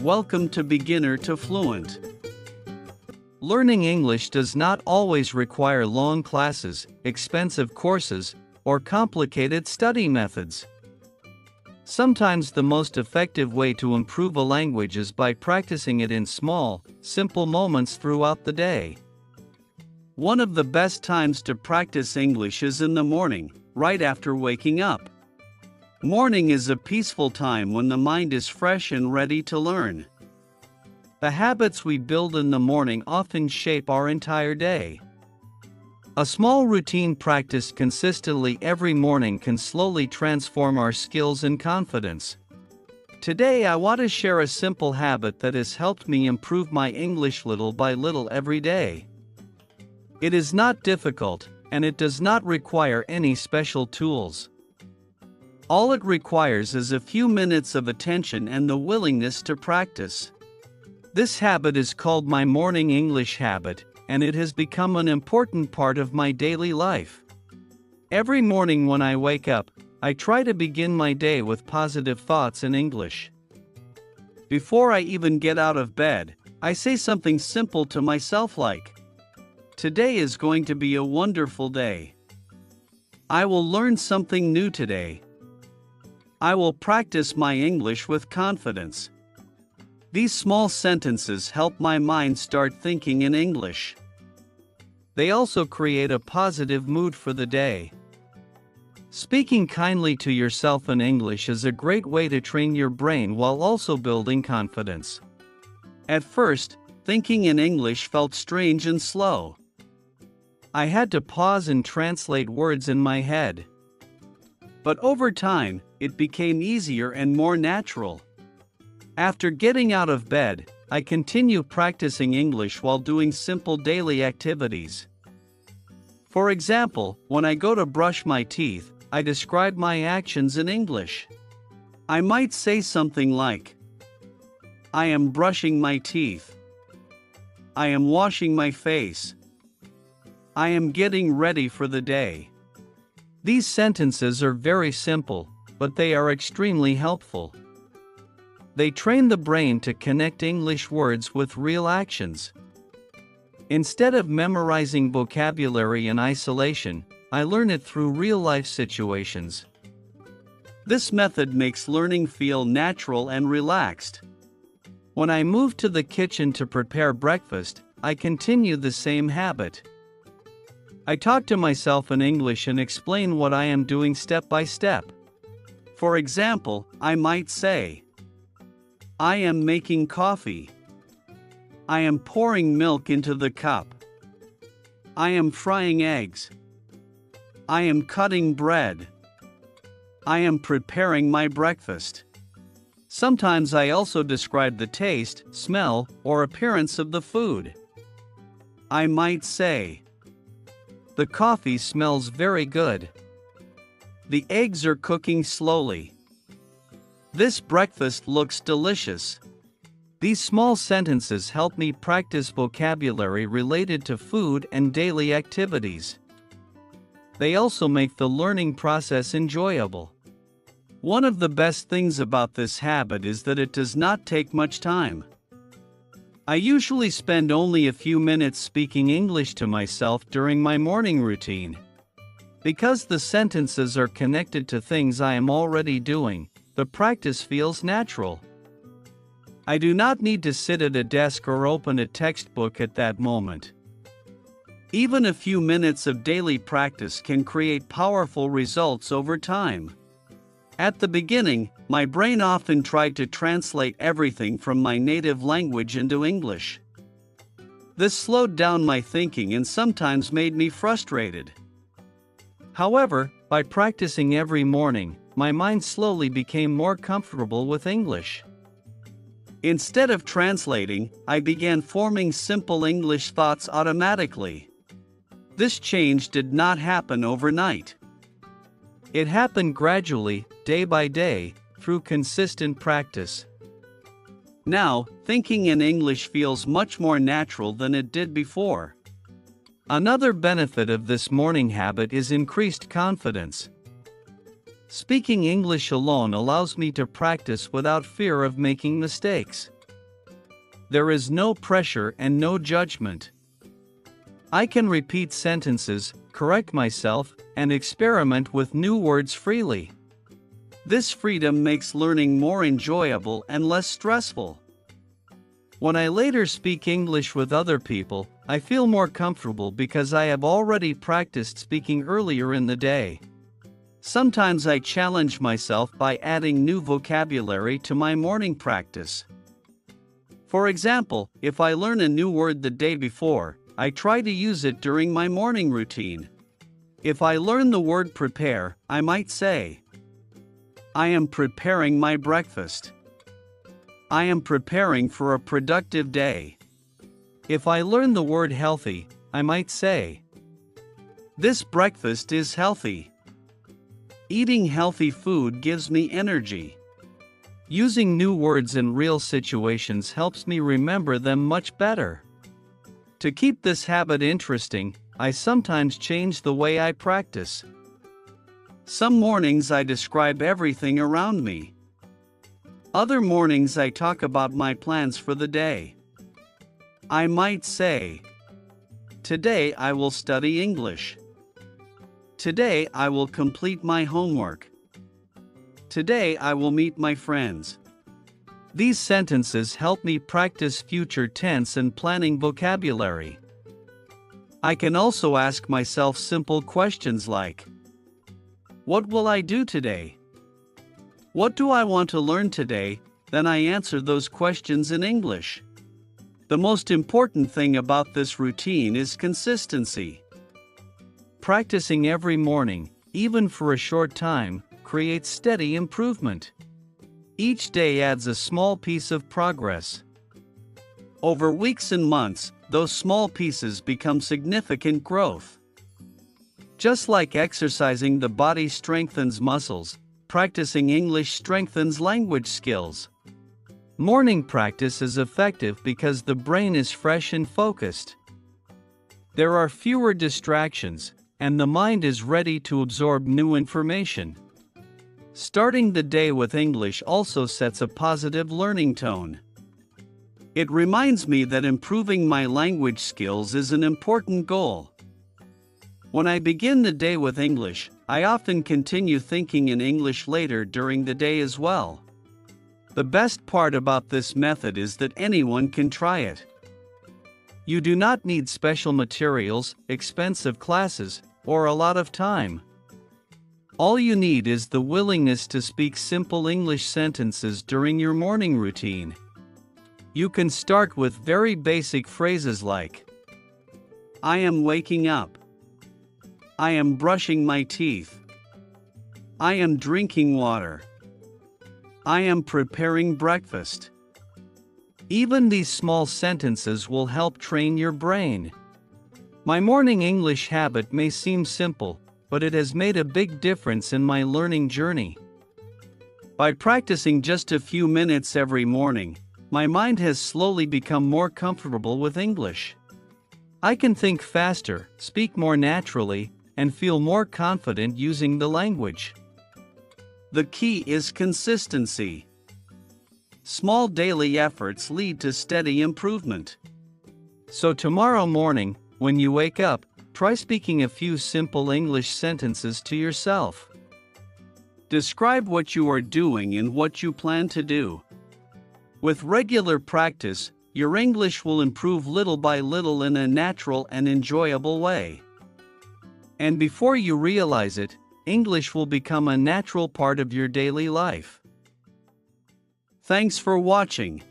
Welcome to Beginner to Fluent. Learning English does not always require long classes, expensive courses, or complicated study methods. Sometimes the most effective way to improve a language is by practicing it in small, simple moments throughout the day. One of the best times to practice English is in the morning, right after waking up. Morning is a peaceful time when the mind is fresh and ready to learn. The habits we build in the morning often shape our entire day. A small routine practiced consistently every morning can slowly transform our skills and confidence. Today I want to share a simple habit that has helped me improve my English little by little every day. It is not difficult, and it does not require any special tools. All it requires is a few minutes of attention and the willingness to practice. This habit is called my morning English habit, and it has become an important part of my daily life. Every morning when I wake up, I try to begin my day with positive thoughts in English. Before I even get out of bed, I say something simple to myself like, "Today is going to be a wonderful day. I will learn something new today. I will practice my English with confidence." These small sentences help my mind start thinking in English. They also create a positive mood for the day. Speaking kindly to yourself in English is a great way to train your brain while also building confidence. At first, thinking in English felt strange and slow. I had to pause and translate words in my head. But over time, it became easier and more natural. After getting out of bed, I continue practicing English while doing simple daily activities. For example, when I go to brush my teeth, I describe my actions in English. I might say something like, "I am brushing my teeth. I am washing my face. I am getting ready for the day." These sentences are very simple, but they are extremely helpful. They train the brain to connect English words with real actions. Instead of memorizing vocabulary in isolation, I learn it through real-life situations. This method makes learning feel natural and relaxed. When I move to the kitchen to prepare breakfast, I continue the same habit. I talk to myself in English and explain what I am doing step by step. For example, I might say, "I am making coffee. I am pouring milk into the cup. I am frying eggs. I am cutting bread. I am preparing my breakfast." Sometimes I also describe the taste, smell, or appearance of the food. I might say, "The coffee smells very good. The eggs are cooking slowly. This breakfast looks delicious." These small sentences help me practice vocabulary related to food and daily activities. They also make the learning process enjoyable. One of the best things about this habit is that it does not take much time. I usually spend only a few minutes speaking English to myself during my morning routine. Because the sentences are connected to things I am already doing, the practice feels natural. I do not need to sit at a desk or open a textbook at that moment. Even a few minutes of daily practice can create powerful results over time. At the beginning, my brain often tried to translate everything from my native language into English. This slowed down my thinking and sometimes made me frustrated. However, by practicing every morning, my mind slowly became more comfortable with English. Instead of translating, I began forming simple English thoughts automatically. This change did not happen overnight. It happened gradually, day by day, through consistent practice. Now, thinking in English feels much more natural than it did before. Another benefit of this morning habit is increased confidence. Speaking English alone allows me to practice without fear of making mistakes. There is no pressure and no judgment. I can repeat sentences, correct myself, and experiment with new words freely. This freedom makes learning more enjoyable and less stressful. When I later speak English with other people, I feel more comfortable because I have already practiced speaking earlier in the day. Sometimes I challenge myself by adding new vocabulary to my morning practice. For example, if I learn a new word the day before, I try to use it during my morning routine. If I learn the word prepare, I might say, I am preparing my breakfast. I am preparing for a productive day. If I learn the word healthy, I might say, this breakfast is healthy. Eating healthy food gives me energy. Using new words in real situations helps me remember them much better. To keep this habit interesting, I sometimes change the way I practice. Some mornings I describe everything around me. Other mornings I talk about my plans for the day. I might say, today I will study English. Today I will complete my homework. Today I will meet my friends. These sentences help me practice future tense and planning vocabulary. I can also ask myself simple questions like, what will I do today? What do I want to learn today? Then I answer those questions in English. The most important thing about this routine is consistency. Practicing every morning, even for a short time, creates steady improvement. Each day adds a small piece of progress. Over weeks and months, those small pieces become significant growth. Just like exercising the body strengthens muscles, practicing English strengthens language skills. Morning practice is effective because the brain is fresh and focused. There are fewer distractions, and the mind is ready to absorb new information. Starting the day with English also sets a positive learning tone. It reminds me that improving my language skills is an important goal. When I begin the day with English, I often continue thinking in English later during the day as well. The best part about this method is that anyone can try it. You do not need special materials, expensive classes, or a lot of time. All you need is the willingness to speak simple English sentences during your morning routine. You can start with very basic phrases like, I am waking up. I am brushing my teeth. I am drinking water. I am preparing breakfast. Even these small sentences will help train your brain. My morning English habit may seem simple, but it has made a big difference in my learning journey. By practicing just a few minutes every morning, my mind has slowly become more comfortable with English. I can think faster, speak more naturally, and feel more confident using the language. The key is consistency. Small daily efforts lead to steady improvement. So tomorrow morning, when you wake up, try speaking a few simple English sentences to yourself. Describe what you are doing and what you plan to do. With regular practice, your English will improve little by little in a natural and enjoyable way. And before you realize it, English will become a natural part of your daily life. Thanks for watching.